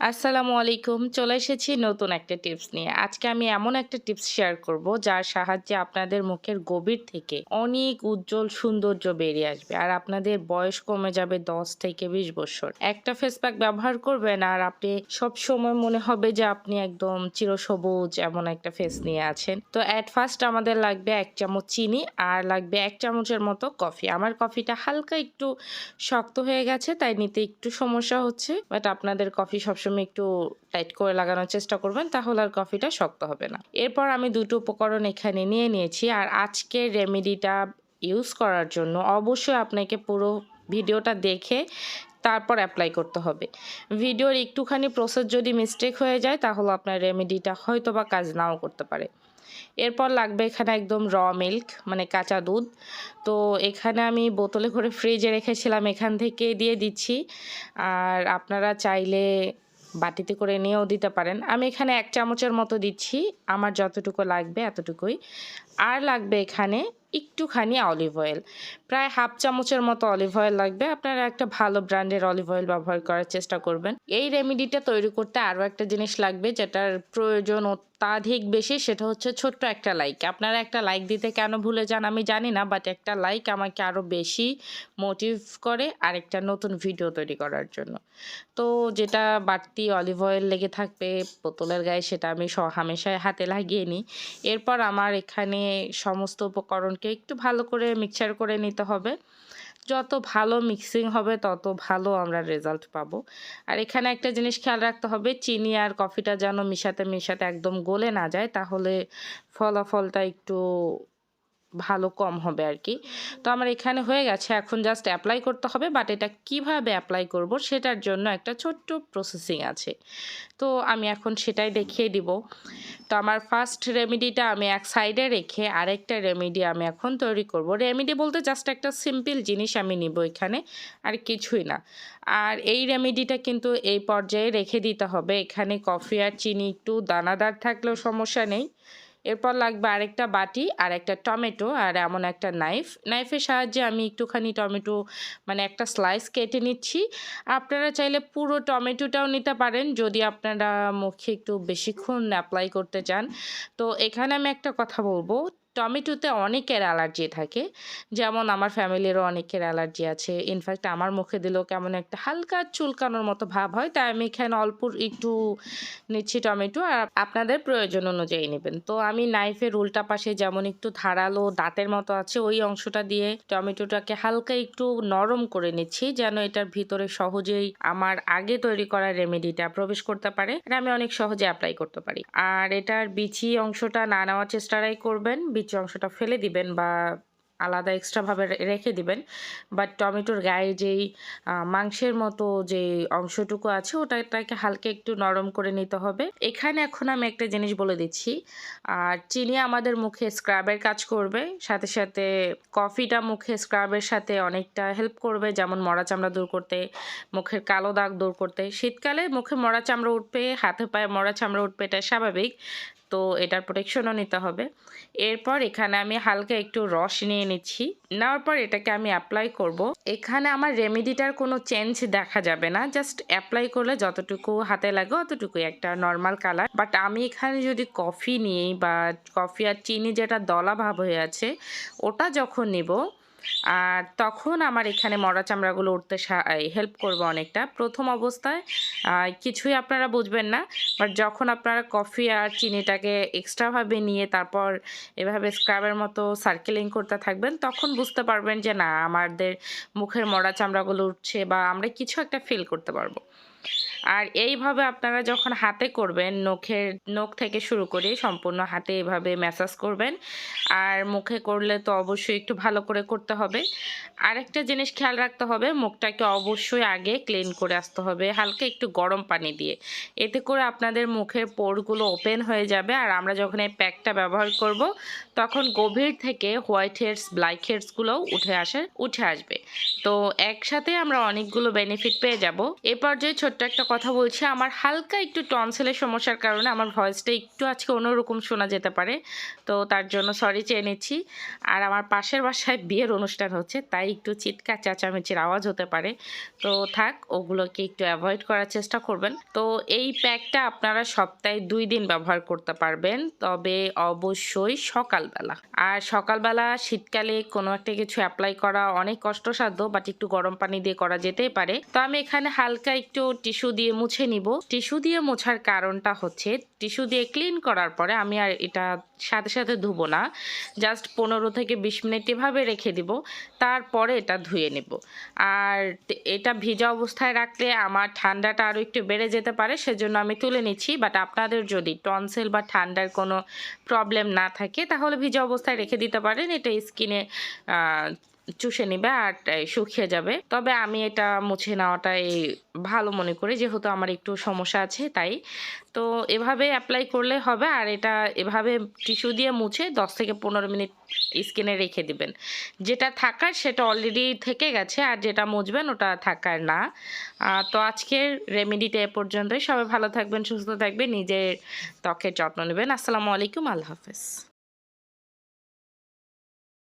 আসসালামু আলাইকুম। চলে এসেছি নতুন একটা টিপস নিয়ে। আজকে আমি এমন একটা টিপস শেয়ার করব যার সাহায্যে আপনাদের মুখের গভীর থেকে অনেক উজ্জ্বল সৌন্দর্য বেরিয়ে আসবে। আর আপনাদের বয়স কমে যাবে ১০ থেকে ২০ বছর। একটা ফেস প্যাক ব্যবহার করবেন আর আপনি সবসময় মনে হবে যে আপনি একদম চিরসবুজ এমন একটা ফেস নিয়ে আছেন। তো এট ফার্স্ট আমাদের লাগবে ১ চামচ চিনি আর লাগবে ১ চামচের মতো কফি। আমার কফিটা হালকা একটু শক্ত হয়ে গেছে তাই নিতে একটু সমস্যা হচ্ছে। বাট আপনাদের কফি সবসময় একটু টাইট করে লাগানোর চেষ্টা করবেন, তাহলে আর কফিটা শক্ত হবে না। এরপর আমি ২ টো উপকরণ এখানে নিয়ে নিয়েছি। আর আজকের রেমেডিটা ইউজ করার জন্য অবশ্যই আপনাকে পুরো ভিডিওটা দেখে তারপর এপ্লাই করতে হবে। ভিডিওর একটুখানি প্রসেস যদি মিস্টেক হয়ে যায় তাহলে আপনার রেমেডিটা হয়তোবা কাজ নাও করতে পারে। এরপর লাগবে এখানে একদম মিল্ক মানে কাঁচা দুধ। তো এখানে আমি বোতলে করে ফ্রিজে রেখেছিলাম, এখান থেকে দিয়ে দিচ্ছি। আর আপনারা চাইলে বাটিতে করে নিয়েও দিতে পারেন। আমি এখানে ১ চামচের মতো দিচ্ছি। আমার যতটুকু লাগবে এতটুকুই। আর লাগবে এখানে একটুখানি অলিভ অয়েল। প্রায় ১/২ চামচের মতো অলিভ অয়েল লাগবে। আপনারা একটা ভালো ব্র্যান্ডের অলিভ অয়েল ব্যবহার করার চেষ্টা করবেন। এই রেমেডিটা তৈরি করতে আরও একটা জিনিস লাগবে যেটার প্রয়োজন অত্যাধিক বেশি, সেটা হচ্ছে ছোট্ট একটা লাইক। আপনারা একটা লাইক দিতে কেন ভুলে যান আমি জানি না, বাট একটা লাইক আমাকে আরও বেশি মোটিভ করে আরেকটা নতুন ভিডিও তৈরি করার জন্য। তো যেটা বাড়তি অলিভ অয়েল লেগে থাকবে বোতলের গায়ে সেটা আমি হামেশাই হাতে লাগিয়ে নিই। এরপর আমার এখানে সমস্ত উপকরণকে একটু ভালো করে মিক্সচার করে নিতে হবে। যত ভালো মিক্সিং হবে তত ভালো আমরা রেজাল্ট পাবো। আর এখানে একটা জিনিস খেয়াল রাখতে হবে, চিনি আর কফিটা যেন মিশাতে একদম গলে না যায়, তাহলে ফলাফলটা একটু ভালো কম হবে আরকি। তো আমার এখানে হয়ে গেছে। এখন জাস্ট এপ্লাই করতে হবে, বাট এটা কিভাবে এপ্লাই করব সেটার জন্য একটা ছোট্ট প্রসেসিং আছে। তো আমি এখন সেটাই দেখিয়ে দিব। তো আমার ফার্স্ট রেমেডিটা আমি এক সাইডে রেখে আরেকটা রেমেডি আমি এখন তৈরি করব। রেমেডি বলতে জাস্ট একটা সিম্পল জিনিস আমি নিব এখানে, আর কিছুই না। আর এই রেমেডিটা কিন্তু এই পর্যায়ে রেখে দিতে হবে। এখানে কফি আর চিনি একটু দানাদার থাকলেও সমস্যা নেই। এরপর লাগবে আরেকটা বাটি আর একটা টমেটো আর এমন একটা নাইফের সাহায্যে আমি একটুখানি টমেটো মানে একটা স্লাইস কেটে নিচ্ছি। আপনারা চাইলে পুরো টমেটোটাও নিতে পারেন যদি আপনারা মুখে একটু বেশিক্ষণ অ্যাপ্লাই করতে চান। তো এখানে আমি একটা কথা বলবো, টমেটোতে অনেকের অ্যালার্জি থাকে। যেমন আমার ফ্যামিলিরও অনেকের অ্যালার্জি আছে। ইনফ্যাক্ট আমার মুখে দিলেও কেমন একটা হালকা চুলকানোর মতো ভাব হয়। তাই আমি এখানে অল্প একটু নিচ্ছি টমেটো, আর আপনাদের প্রয়োজন অনুযায়ী নেবেন। তো আমি নাইফের উল্টা পাশে যেমন একটু ধারালো দাঁতের মতো আছে ওই অংশটা দিয়ে টমেটোটাকে হালকা একটু নরম করে নিচ্ছি, যেন এটার ভিতরে সহজেই আমার আগে তৈরি করা রেমেডিটা প্রবেশ করতে পারে, এটা আমি অনেক সহজে অ্যাপ্লাই করতে পারি। আর এটার বিচি অংশটা না নেওয়ার চেষ্টাটাই করবেন, বিচি অংশটা ফেলে দিবেন বা আলাদা এক্সট্রাভাবে রেখে দিবেন। বাট টমেটোর গায়ে যেই মাংসের মতো যে অংশটুকু আছে ওটাকে হালকা একটু নরম করে নিতে হবে। এখানে এখন আমি একটা জিনিস বলে দিচ্ছি, আর চিনি আমাদের মুখে স্ক্রাবের কাজ করবে, সাথে সাথে কফিটা মুখে স্ক্রাবের সাথে অনেকটা হেল্প করবে, যেমন মরা চামড়া দূর করতে, মুখের কালো দাগ দূর করতে। শীতকালে মুখে মরা চামড়া উঠবে, হাতে পায়ে মরা চামড়া উঠবে, এটা স্বাভাবিক। তো এটার প্রোটেকশনও নিতে হবে। এরপর এখানে আমি হালকা একটু রস নিয়ে নিচ্ছি। নেওয়ার পর এটাকে আমি অ্যাপ্লাই করব। এখানে আমার রেমেডিটার কোনো চেঞ্জ দেখা যাবে না, জাস্ট অ্যাপ্লাই করলে যতটুকু হাতে লাগে অতটুকুই একটা নর্মাল কালার। বাট আমি এখানে যদি কফি নিই বা কফি আর চিনি যেটা দলা ভাব হয়ে আছে ওটা যখন নিব, আর তখন আমার এখানে মরা চামড়াগুলো উঠতে হেল্প করবে অনেকটা। প্রথম অবস্থায় কিছুই আপনারা বুঝবেন না, বাট যখন আপনারা কফি আর চিনিটাকে এক্সট্রাভাবে নিয়ে তারপর এভাবে স্ক্রাবের মতো সার্কেলিং করতে থাকবেন, তখন বুঝতে পারবেন যে না আমাদের মুখের মরা চামড়াগুলো উঠছে বা আমরা কিছু একটা ফিল করতে পারবো। আর এইভাবে আপনারা যখন হাতে করবেন, নখ থেকে শুরু করে সম্পূর্ণ হাতে এভাবে ম্যাসাজ করবেন। আর মুখে করলে তো অবশ্যই একটু ভালো করে করতে হবে। আরেকটা জিনিস খেয়াল রাখতে হবে, মুখটাকে অবশ্যই আগে ক্লিন করে আসতে হবে হালকা একটু গরম পানি দিয়ে। এতে করে আপনাদের মুখের পোরগুলো ওপেন হয়ে যাবে, আর আমরা যখন এই প্যাকটা ব্যবহার করব তখন গভীর থেকে হোয়াইট হেডস ব্ল্যাক হেডসগুলোও উঠে আসবে। তো একসাথে আমরা অনেকগুলো বেনিফিট পেয়ে যাব। এ পর্যায়ে ছোট্ট একটা কথা বলছি, আমার হালকা একটু টনসিলের সমস্যার কারণে আমার ভয়েসটা একটু আজকে অন্যরকম শোনা যেতে পারে, তো তার জন্য সরি সরি চেয়ে নিচ্ছি। আর আমার পাশের বাসায় বিয়ের অনুষ্ঠান হচ্ছে, তাই একটু চিৎকার চেঁচামেচির আওয়াজ হতে পারে। তো থাক, ওগুলোকে একটু অ্যাভয়েড করার চেষ্টা করবেন। তো এই প্যাকটা আপনারা সপ্তাহে ২ দিন ব্যবহার করতে পারবেন, তবে অবশ্যই সকালবেলা। আর সকালবেলা শীতকালে কোনো একটা কিছু অ্যাপ্লাই করা অনেক কষ্টসাধ্য, বাট একটু গরম পানি দিয়ে করা যেতেই পারে। তো আমি এখানে হালকা একটু টিস্যু দিয়ে মুছে নিব। টিস্যু দিয়ে মোছার কারণটা হচ্ছে, টিস্যু দিয়ে ক্লিন করার পরে আমি আর এটা সাথে সাথে ধুবো না, জাস্ট ১৫ থেকে ২০ মিনিট এভাবে রেখে দিব, তারপরে এটা ধুয়ে নেব। আর এটা ভিজা অবস্থায় রাখলে আমার ঠান্ডাটা আরও একটু বেড়ে যেতে পারে, সেজন্য আমি তুলে নিচ্ছি। বাট আপনাদের যদি টনসিল বা ঠান্ডার কোনো প্রবলেম না থাকে তাহলে ভিজা অবস্থায় রেখে দিতে পারেন, এটা স্কিনে চুষে নিবে আর শুকিয়ে যাবে। তবে আমি এটা মুছে নেওয়াটাই ভালো মনে করি, যেহেতু আমার একটু সমস্যা আছে তাই। তো এভাবে অ্যাপ্লাই করলে হবে। আর এটা এভাবে টিস্যু দিয়ে মুছে ১০ থেকে ১৫ মিনিট স্কিনে রেখে দিবেন। যেটা থাকার সেটা অলরেডি থেকে গেছে, আর যেটা মুছবেন ওটা থাকার না। তো আজকের রেমেডিটা এ পর্যন্তই। সবাই ভালো থাকবেন, সুস্থ থাকবেন, নিজের ত্বকের যত্ন নেবেন। আসসালামু আলাইকুম, আল্লাহ হাফেজ।